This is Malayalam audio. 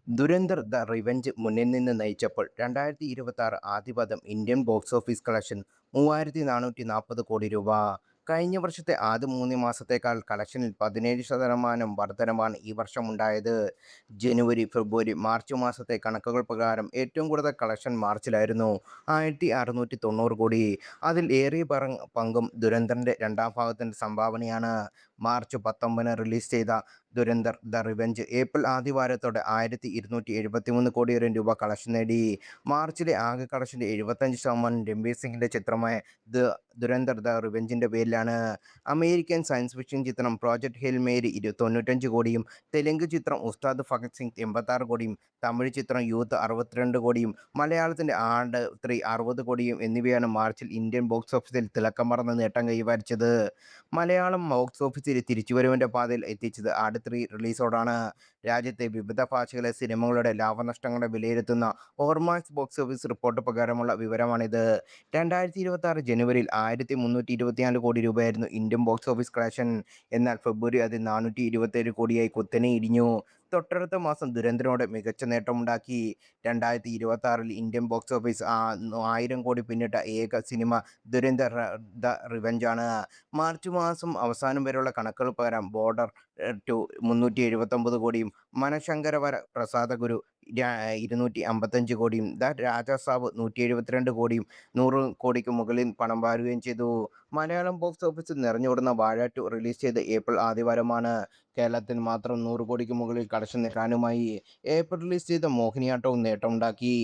ദുരന്തർ ദ റിവെഞ്ച് മുന്നിൽ നിന്ന് നയിച്ചപ്പോൾ 2026 ആദ്യപാദം ഇന്ത്യൻ ബോക്സ് ഓഫീസ് കളക്ഷൻ 3440 കോടി രൂപ. കഴിഞ്ഞ വർഷത്തെ ആദ്യ 3 മാസത്തേക്കാൾ കളക്ഷനിൽ 17% വർധനവാണ് ഈ വർഷമുണ്ടായത്. ജനുവരി, ഫെബ്രുവരി, മാർച്ച് മാസത്തെ കണക്കുകൾ പ്രകാരം ഏറ്റവും കൂടുതൽ കളക്ഷൻ മാർച്ചിലായിരുന്നു, 1690 കോടി. അതിൽ ഏറിയ പങ്കും ദുരന്തറിന്റെ രണ്ടാം ഭാഗത്തിന്റെ സംഭാവനയാണ്. മാർച്ച് 19 റിലീസ് ചെയ്ത ദുരന്തർ ദ റിവെഞ്ച് ഏപ്രിൽ ആദ്യവാരത്തോടെ 1273 കോടിയോളം രൂപ കളക്ഷൻ നേടി. മാർച്ചിലെ ആകെ കളക്ഷന്റെ 75% രൺബീർ സിംഗിന്റെ ചിത്രമായ ദുരന്തർ ദ റിവെഞ്ചിന്റെ പേരിലാണ്. അമേരിക്കൻ സയൻസ് ഫിക്ഷൻ ചിത്രം പ്രോജക്ട് ഹെയിൽ മേരി 95 കോടിയും, തെലുങ്ക് ചിത്രം ഉസ്താദ് ഭഗത് സിംഗ് 86 കോടിയും, തമിഴ് ചിത്രം യൂത്ത് 62 കോടിയും, മലയാളത്തിന്റെ ആട് 3 60 കോടിയും എന്നിവയാണ് മാർച്ചിൽ ഇന്ത്യൻ ബോക്സ് ഓഫീസിൽ തിളക്കം മറന്ന നേട്ടം കൈവരിച്ചത്. മലയാളം ബോക്സ് ഓഫീസിൽ തിരിച്ചുവരവിന്റെ പാതയിൽ എത്തിച്ചത് ആട് 3 റിലീസോടാണ്. രാജ്യത്തെ വിവിധ ഭാഷകളിലെ സിനിമകളുടെ ലാഭനഷ്ടങ്ങളെ വിലയിരുത്തുന്ന ഓർമാക്സ് ബോക്സ് ഓഫീസ് റിപ്പോർട്ട് പ്രകാരമുള്ള വിവരമാണിത്. 2026 ജനുവരിയിൽ 1324 കോടി രൂപയായിരുന്നു ഇന്ത്യൻ ബോക്സ് ഓഫീസ് കളക്ഷൻ. എന്നാൽ ഫെബ്രുവരി അത് 427 കോടിയായി കുത്തനെ ഇടിഞ്ഞു. തൊട്ടടുത്ത മാസം ദുരന്തനോട് മികച്ച നേട്ടമുണ്ടാക്കി. 2026 ഇന്ത്യൻ ബോക്സ് ഓഫീസ് 1000 കോടി പിന്നിട്ട ഏക സിനിമ ദുരന്തർ ദ റിവെഞ്ചാണ്. മാർച്ച് മാസം അവസാനം വരെയുള്ള കണക്കുകൾ പ്രകാരം ബോർഡർ 2 379 കോടിയും, മനശങ്കരവര പ്രസാദ ഗുരു 255 കോടിയും, ദ രാജാസാബ് 172 കോടിയും 100 കോടിക്ക് മുകളിൽ പണം വാരുകയും ചെയ്തു. മലയാളം ബോക്സ് ഓഫീസിൽ നിറഞ്ഞോടുന്ന വാഴ 2 റിലീസ് ചെയ്ത ഏപ്രിൽ ആദ്യവാരമാണ്. കേരളത്തിൽ മാത്രം 100 കോടിക്ക് മുകളിൽ കളക്ഷൻ നേടാനുമായി. ഏപ്രിൽ റിലീസ് ചെയ്ത മോഹിനിയാട്ടവും നേട്ടമുണ്ടാക്കി.